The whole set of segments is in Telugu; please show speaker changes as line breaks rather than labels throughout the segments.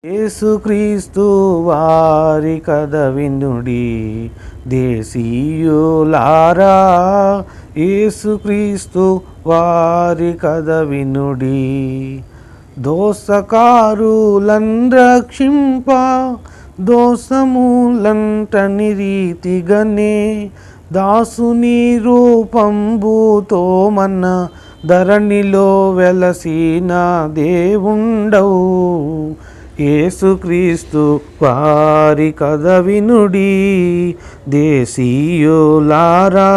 యేసుక్రీస్తు వారి కథ వినుడి దేశీయులారా, యేసుక్రీస్తు వారి కథ వినుడి. దోసకారులను రక్షింప దోసములంటని రీతిగనే దాసుని రూపంబుతో మన ధరణిలో వెలసిన దేవుండవు. యేసుక్రీస్తు వారి కథ వినుడి దేశీయులారా,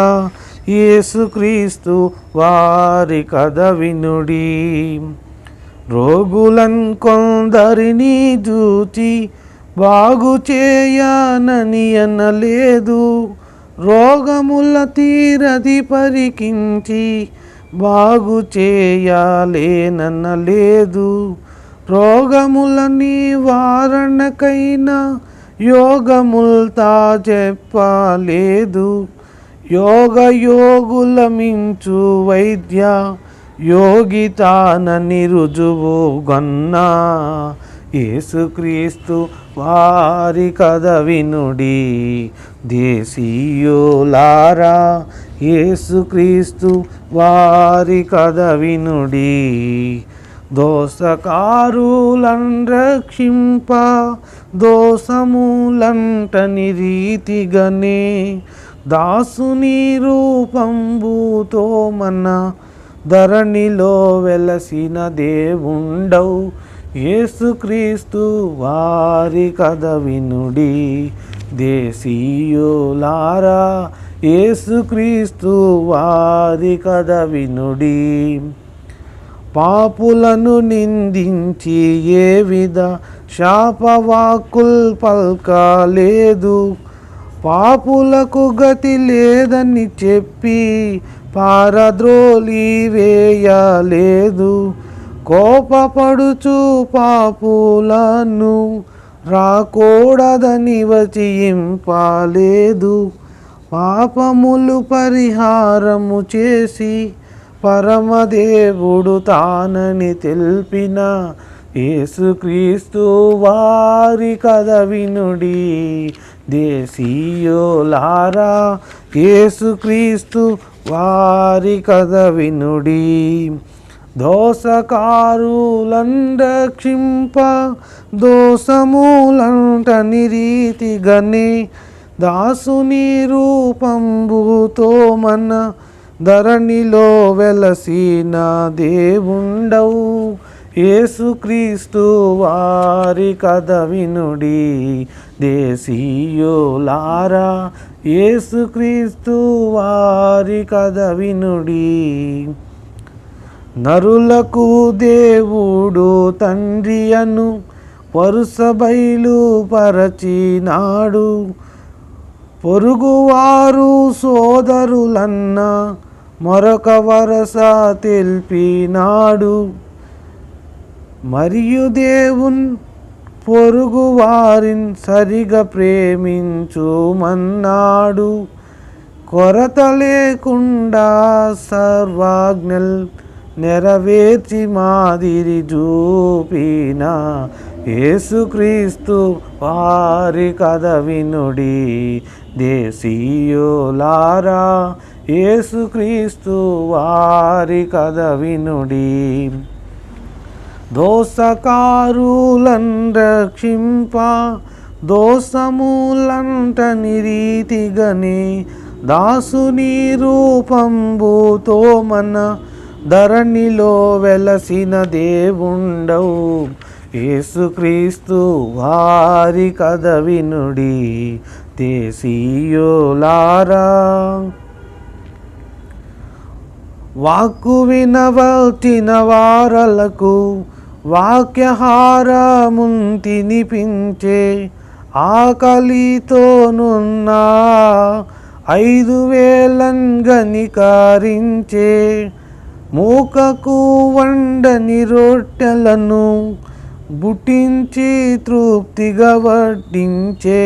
యేసుక్రీస్తు వారి కథ వినుడి. రోగులను కొందరిని చూచి బాగు చేయనని అనలేదు, రోగముల తీరది పరికించి బాగు చేయాలేననలేదు. రోగముల నివారణకైనా యోగముల్తా చెప్పలేదు. యోగుల మించు వైద్య యోగితానని రుజువు గన్నా. యేసుక్రీస్తు వారి కథ వినుడి దేశీయులారా, యేసుక్రీస్తు వారి కథ వినుడి. దోసకారులను రక్షింప దోసములంటని రీతిగనే దాసుని రూపంబుతో మన ధరణిలో వెలసిన దేవుండవు. యేసుక్రీస్తు వారి కథ వినుడి దేశీయులారా, యేసుక్రీస్తు వారి కథ వినుడి. పాపులను నిందించి ఏ విధ శాపవాక్కుల్ పల్కలేదు, పాపులకు గతి లేదని చెప్పి పారద్రోలి వేయలేదు. కోపపడుచు పాపులను రాకూడదని వచింపలేదు, పాపములు పరిహారము చేసి పరమదేవుడు తానని తెలిపిన యేసుక్రీస్తు వారి కథ వినుడి దేశీయులారా, యేసుక్రీస్తు వారి కథ వినుడి. దోసకారులను రక్షింప దోసములంటని రీతిగనే దాసుని రూపంబుతో మన ధరణిలో వెలసిన దేవుండవు. యేసుక్రీస్తు వారి కథ వినుడి దేశీయులారా, యేసుక్రీస్తు వారి కథ వినుడి. నరులకు దేవుడు తండ్రి అను వరుస బయలు పరచినాడు, పొరుగువారు సోదరులన్న మరొక వరస తెలిపినాడు. మరియు దేవున్ పొరుగు వారిని సరిగా ప్రేమించుమన్నాడు. కొరత లేకుండా సర్వాజ్ఞల్ నెరవేర్చి మాదిరి చూపిన యేసుక్రీస్తు వారి కథ వినుడి దేశీయులారా, యేసుక్రీస్తు వారి కథ వినుడి. దోసకారులను రక్షింప దోసములంటని రీతిగనే దాసుని రూపంబుతో మన ధరణిలో వెలసిన దేవుండవు. యేసుక్రీస్తు వారి కథ వినుడి దేశీయులారా. వాక్కు వినవల్చిన వారలకు వాక్యహారమున్ తినిపించే, ఆకలితోనున్న 5,000 గనికరించే, మూకకు వండని రొట్టెలను బుట్టించి తృప్తిగా వడ్డించే,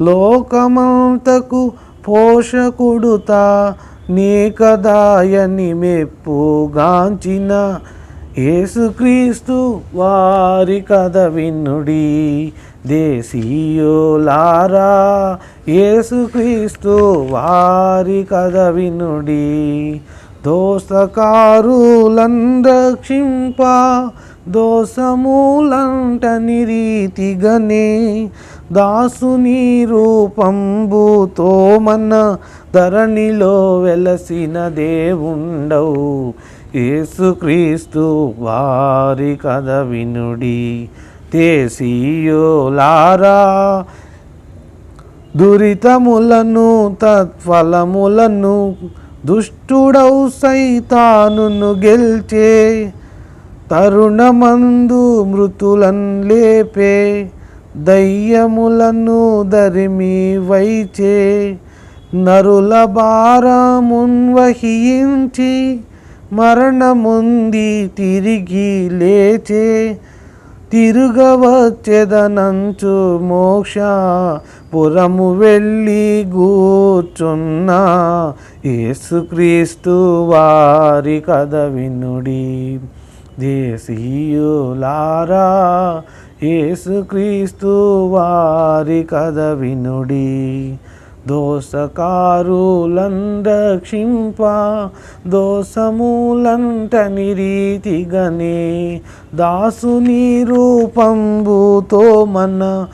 లోకమంతకు పోషకుడుతా నీ కదాయని మెప్పుగాంచిన యేసుక్రీస్తు వారి కథ వినుడి. దేశీయులారా యేసుక్రీస్తు వారి కథ వినుడి. దోసకారులను రక్షింప దోసములంటని రీతిగనే దాసుని రూపంబుతో మన ధరణిలో వెలసిన దేవుండవు. యేసుక్రీస్తు వారి కథ వినుడి. దేశీయులారా దురితములను తత్ఫలములను దుష్టుడౌ సైతానును గెల్చే తరుణమందు మృతులను లేపే దయ్యములను దరిమి వైచే నరుల భారమున్ వహించి మరణముంది తిరిగి లేచే తిరుగవచ్చెదనంచు మోక్ష పురము వెళ్ళి కూర్చున్న యేసుక్రీస్తు వారి కథ వినుడి. దేశీయులారా యేసుక్రీస్తు వారి కథ వినుడి. దోసకారులను రక్షింప దోసములంటని రీతిగనే దాసుని రూపంబుతో మన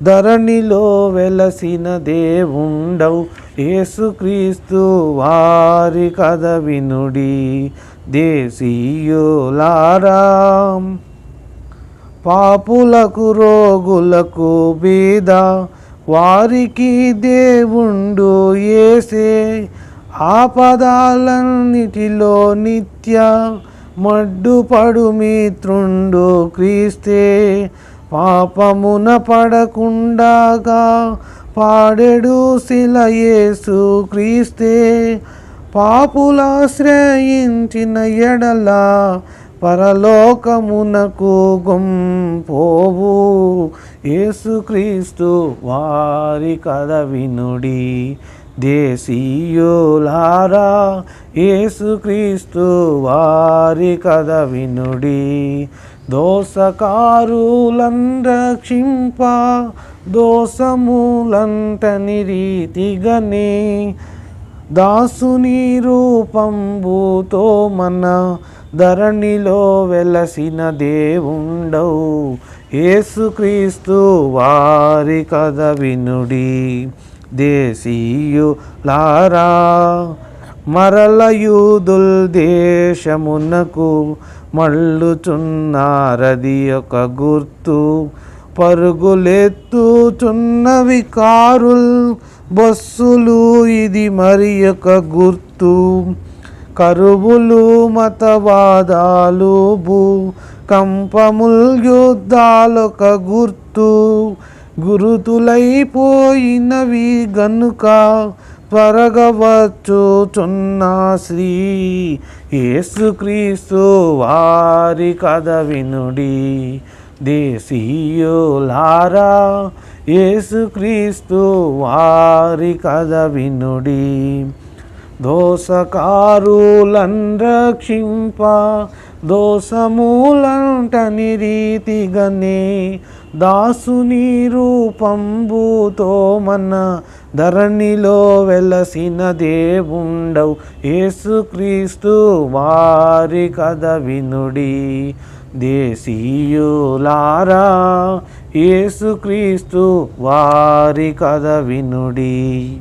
ధరణిలో వెలసిన దేవుండవు. యేసుక్రీస్తు వారి కథ వినుడి. దేశీయులారా పాపులకు రోగులకు బీద వారికి దేవుండు యేసే ఆపదలన్నిటిలో నిత్య మడ్డుపడు మిత్రుండు క్రీస్తే పాపమున పడకుండాగా పాడెడు శిల యేసు క్రీస్తే పాపులాశ్రయించిన ఎడల పరలోకమునకు గొంపోవు. యేసుక్రీస్తు వారి కథ వినుడి. దేశీయులారా యేసుక్రీస్తు వారి కథ వినుడి. దోసకారులను రక్షింప దోసములంటని రీతిగనే దాసుని రూపంబుతో మన ధరణిలో వెలసిన దేవుండవు. యేసుక్రీస్తు వారి కథ వినుడి. దేశీయులారా మరల యూదుల్ దేశమునకు మళ్ళుచున్నారది ఒక గుర్తు. పరుగులెత్తుచున్నవి కారుల్ బస్సులు ఇది మరి ఒక గుర్తు. కరువులు మతవాదాలు భూకంపముల్ యుద్ధాలొక గుర్తు. గురుతులైపోయినవి గనుక త్వరగా వచ్చుచున్న శ్రీ యేసుక్రీస్తు వారి కథ వినుడి. దేశీయులారా యేసుక్రీస్తు వారి కథ వినుడి. దోసకారులను రక్షింప దోసములంటని రీతిగనే దాసుని రూపంబుతో మన ధరణిలో వెలసిన దేవుండవు. యేసుక్రీస్తు వారి కథ వినుడి. దేశీయులారా యేసుక్రీస్తు వారి కథ వినుడి.